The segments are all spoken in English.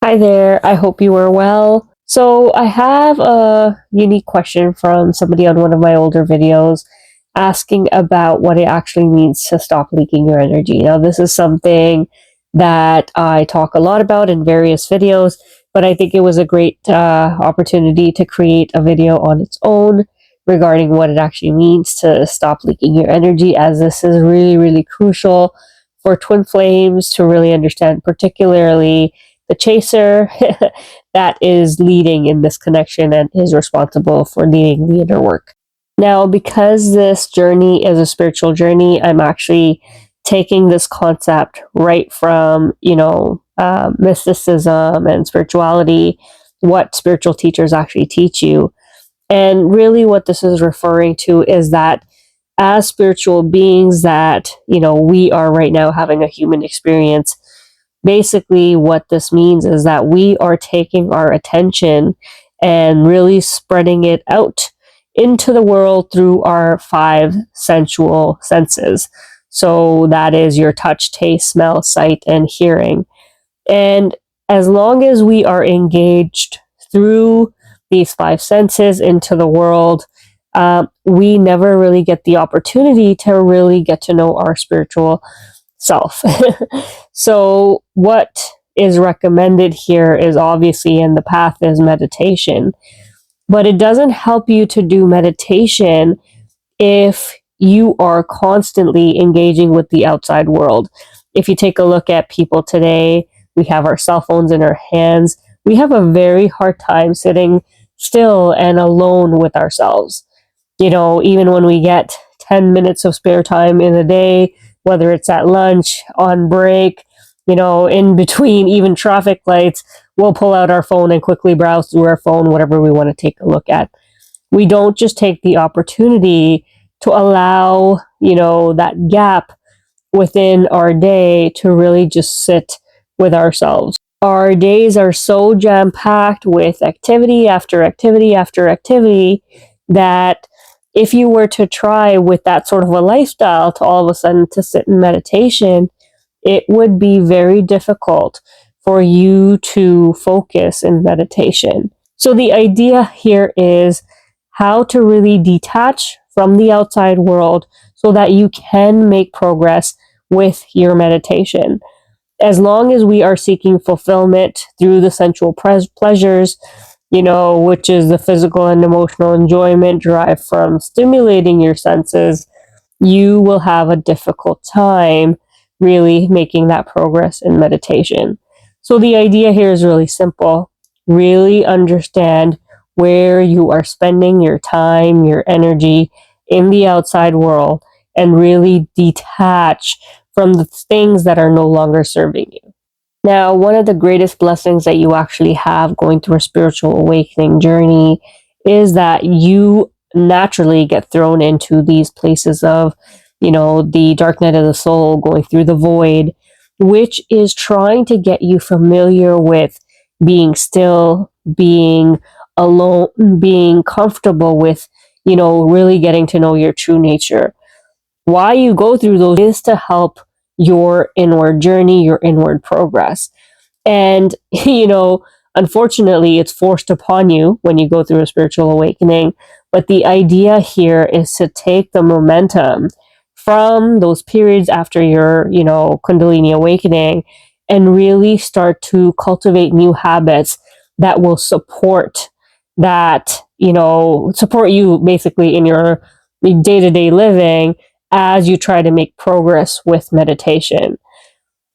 Hi there, I hope you are well. So, I have a unique question from somebody on one of my older videos asking about what it actually means to stop leaking your energy. Now, this is something that I talk a lot about in various videos, but I think it was a great opportunity to create a video on its own regarding what it actually means to stop leaking your energy, as this is really, really crucial for twin flames to really understand, particularly the chaser that is leading in this connection and is responsible for leading the inner work. Now, because this journey is a spiritual journey, I'm actually taking this concept right from, mysticism and spirituality, what spiritual teachers actually teach you. And really, what this is referring to is that as spiritual beings, that, we are right now having a human experience. Basically, what this means is that we are taking our attention and really spreading it out into the world through our five sensual senses. So that is your touch, taste, smell, sight, and hearing. And as long as we are engaged through these five senses into the world, we never really get the opportunity to really get to know our spiritual self. So, what is recommended here is obviously, and the path is meditation, but it doesn't help you to do meditation if you are constantly engaging with the outside world. If you take a look at people today, we have our cell phones in our hands. We have a very hard time sitting still and alone with ourselves. Even when we get 10 minutes of spare time in a day, whether it's at lunch, on break, in between even traffic lights, we'll pull out our phone and quickly browse through our phone, whatever we want to take a look at. We don't just take the opportunity to allow, that gap within our day to really just sit with ourselves. Our days are so jam packed with activity after activity after activity that if you were to try with that sort of a lifestyle to all of a sudden to sit in meditation, it would be very difficult for you to focus in meditation. So the idea here is how to really detach from the outside world so that you can make progress with your meditation. As long as we are seeking fulfillment through the sensual pleasures, which is the physical and emotional enjoyment derived from stimulating your senses, you will have a difficult time really making that progress in meditation. So the idea here is really simple. Really understand where you are spending your time, your energy in the outside world, and really detach from the things that are no longer serving you. Now, one of the greatest blessings that you actually have going through a spiritual awakening journey is that you naturally get thrown into these places of, the dark night of the soul, going through the void, which is trying to get you familiar with being still, being alone, being comfortable with, really getting to know your true nature. Why you go through those is to help your inward journey, your inward progress. And, unfortunately, it's forced upon you when you go through a spiritual awakening. But the idea here is to take the momentum from those periods after your, Kundalini awakening and really start to cultivate new habits that will support that, support you basically in your day to day living as you try to make progress with meditation.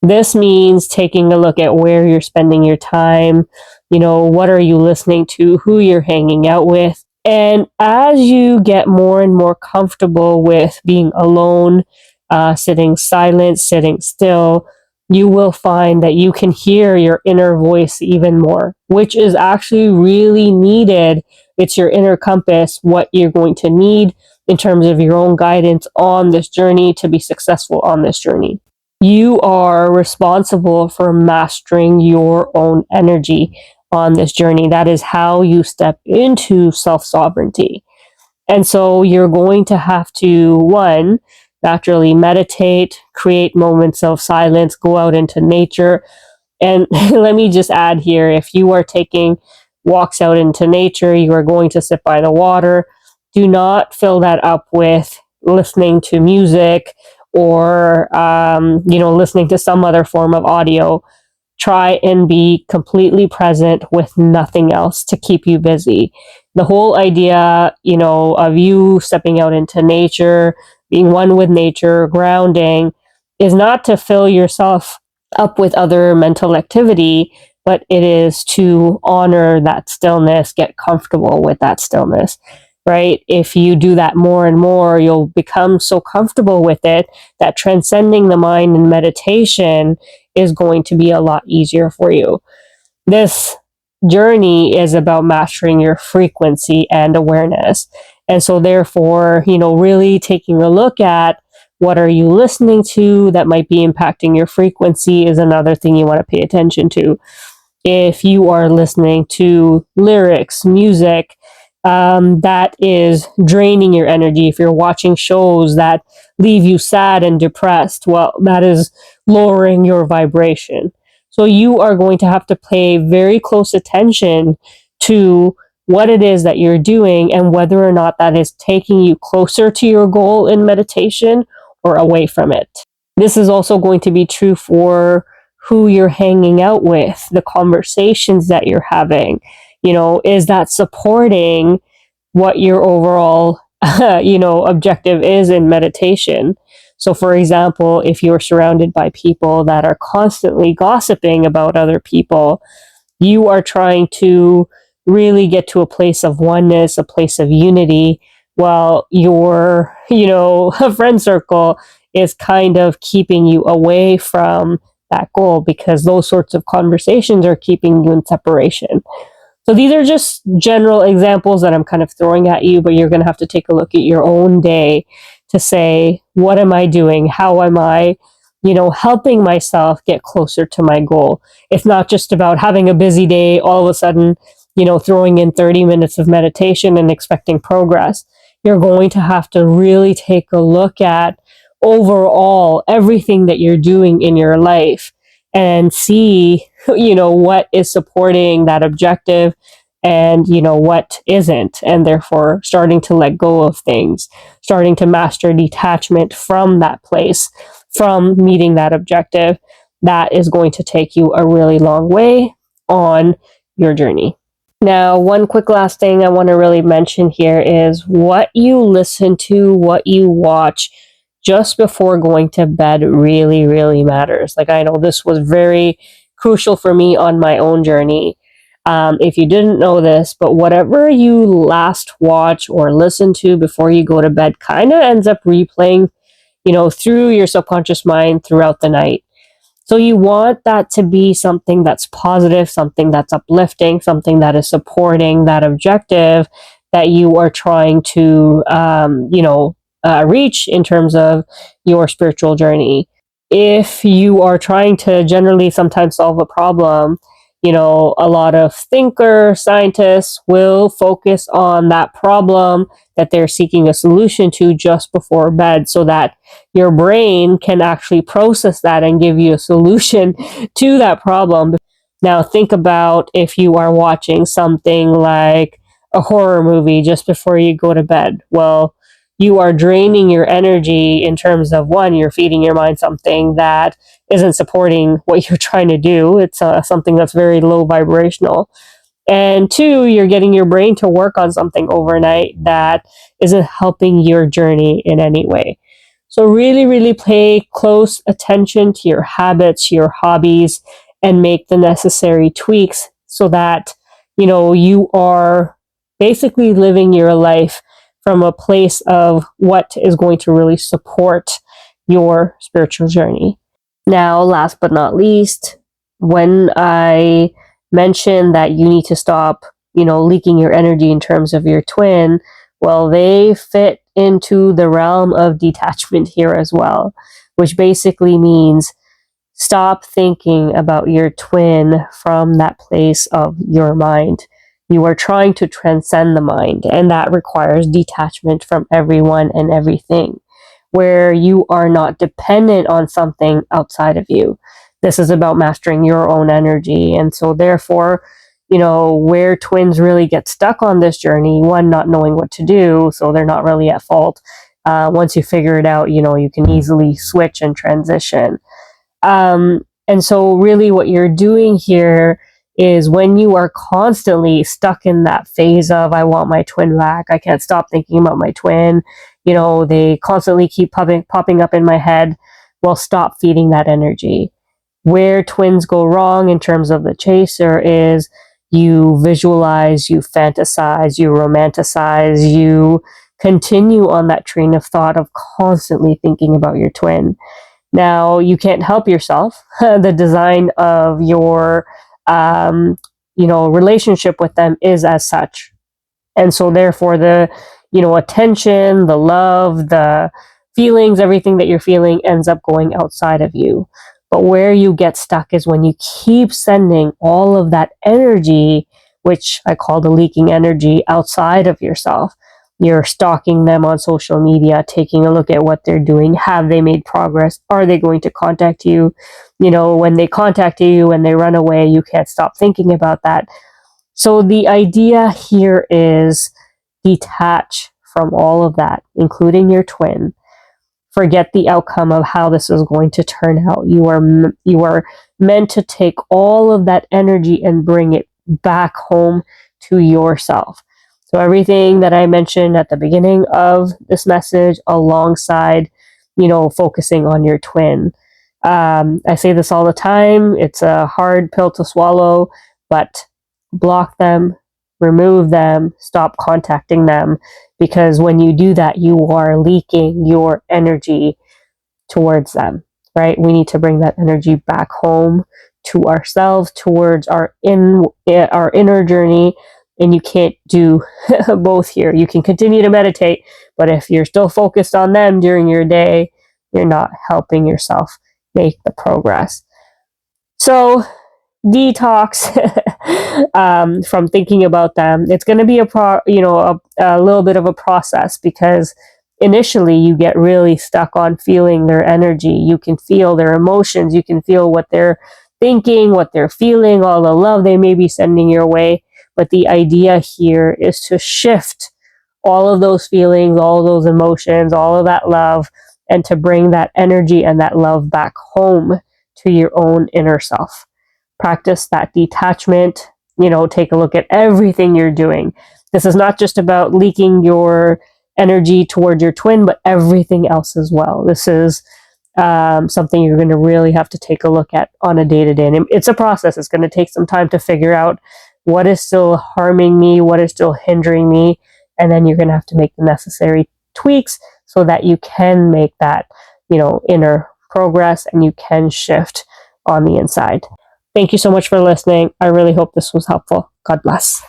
This means taking a look at where you're spending your time, what are you listening to, who you're hanging out with. And as you get more and more comfortable with being alone, sitting silent, sitting still, you will find that you can hear your inner voice even more, which is actually really needed. It's your inner compass, what you're going to need in terms of your own guidance on this journey to be successful on this journey. You are responsible for mastering your own energy on this journey. That is how you step into self-sovereignty. And so you're going to have to, one, naturally meditate, create moments of silence, go out into nature, And let me just add here, if you are taking walks out into nature, you are going to sit by the water, do not fill that up with listening to music or, listening to some other form of audio. Try and be completely present with nothing else to keep you busy. The whole idea, of you stepping out into nature, being one with nature, grounding, is not to fill yourself up with other mental activity, but it is to honor that stillness, get comfortable with that stillness, right? If you do that more and more, you'll become so comfortable with it that transcending the mind in meditation is going to be a lot easier for you. This journey is about mastering your frequency and awareness. And so therefore, really taking a look at what are you listening to that might be impacting your frequency is another thing you want to pay attention to. If you are listening to lyrics, music, that is draining your energy, if you're watching shows that leave you sad and depressed, well, that is lowering your vibration. So you are going to have to pay very close attention to what it is that you're doing and whether or not that is taking you closer to your goal in meditation or away from it. This is also going to be true for who you're hanging out with, the conversations that you're having. Is that supporting what your overall, objective is in meditation? So, for example, if you're surrounded by people that are constantly gossiping about other people, you are trying to really get to a place of oneness, a place of unity, while your, friend circle is kind of keeping you away from that goal because those sorts of conversations are keeping you in separation. So these are just general examples that I'm kind of throwing at you, but you're going to have to take a look at your own day to say, what am I doing? How am I, helping myself get closer to my goal? It's not just about having a busy day, all of a sudden, throwing in 30 minutes of meditation and expecting progress. You're going to have to really take a look at overall everything that you're doing in your life and see, what is supporting that objective and, what isn't. And therefore starting to let go of things, starting to master detachment from that place, from meeting that objective. That is going to take you a really long way on your journey. Now, one quick last thing I want to really mention here is what you listen to, what you watch just before going to bed really, really matters. Like, I know this was very crucial for me on my own journey. If you didn't know this, but whatever you last watch or listen to before you go to bed kind of ends up replaying, through your subconscious mind throughout the night. So you want that to be something that's positive, something that's uplifting, something that is supporting that objective that you are trying to, reach in terms of your spiritual journey. If you are trying to generally sometimes solve a problem, a lot of thinkers, scientists will focus on that problem that they're seeking a solution to just before bed so that your brain can actually process that and give you a solution to that problem. Now, think about if you are watching something like a horror movie just before you go to bed. Well, you are draining your energy in terms of, one, you're feeding your mind something that isn't supporting what you're trying to do. It's something that's very low vibrational. And two, you're getting your brain to work on something overnight that isn't helping your journey in any way. So really, really pay close attention to your habits, your hobbies, and make the necessary tweaks so that, you are basically living your life from a place of what is going to really support your spiritual journey. Now, last but not least, when I mentioned that you need to stop, leaking your energy in terms of your twin, well, they fit into the realm of detachment here as well, which basically means stop thinking about your twin from that place of your mind. You are trying to transcend the mind, and that requires detachment from everyone and everything, where you are not dependent on something outside of you. This is about mastering your own energy. And so therefore, where twins really get stuck on this journey, one, not knowing what to do, so they're not really at fault. Once you figure it out, you can easily switch and transition. And so really what you're doing here is, when you are constantly stuck in that phase of, I want my twin back, I can't stop thinking about my twin, they constantly keep popping up in my head, well, stop feeding that energy. Where twins go wrong in terms of the chaser is, you visualize, you fantasize, you romanticize, you continue on that train of thought of constantly thinking about your twin. Now, you can't help yourself. The design of your, relationship with them is as such. And so therefore the, attention, the love, the feelings, everything that you're feeling ends up going outside of you. But where you get stuck is when you keep sending all of that energy, which I call the leaking energy, outside of yourself. You're stalking them on social media, taking a look at what they're doing. Have they made progress? Are they going to contact you? When they contact you and they run away, you can't stop thinking about that. So the idea here is, detach from all of that, including your twin. Forget the outcome of how this is going to turn out. You are meant to take all of that energy and bring it back home to yourself. So everything that I mentioned at the beginning of this message, alongside, focusing on your twin. I say this all the time. It's a hard pill to swallow, but block them, remove them, stop contacting them, because when you do that, you are leaking your energy towards them, right? We need to bring that energy back home to ourselves, towards our inner journey. And you can't do both here. You can continue to meditate, but if you're still focused on them during your day, you're not helping yourself make the progress. So detox from thinking about them. It's going to be a little bit of a process, because initially you get really stuck on feeling their energy. You can feel their emotions. You can feel what they're thinking, what they're feeling, all the love they may be sending your way. But the idea here is to shift all of those feelings, all of those emotions, all of that love, and to bring that energy and that love back home to your own inner self. Practice that detachment, take a look at everything you're doing. This is not just about leaking your energy toward your twin, but everything else as well. This is something you're going to really have to take a look at on a day-to-day. And it's a process. It's going to take some time to figure out what is still harming me, what is still hindering me, and then you're going to have to make the necessary tweaks so that you can make that, inner progress, and you can shift on the inside. Thank you so much for listening. I really hope this was helpful. God bless.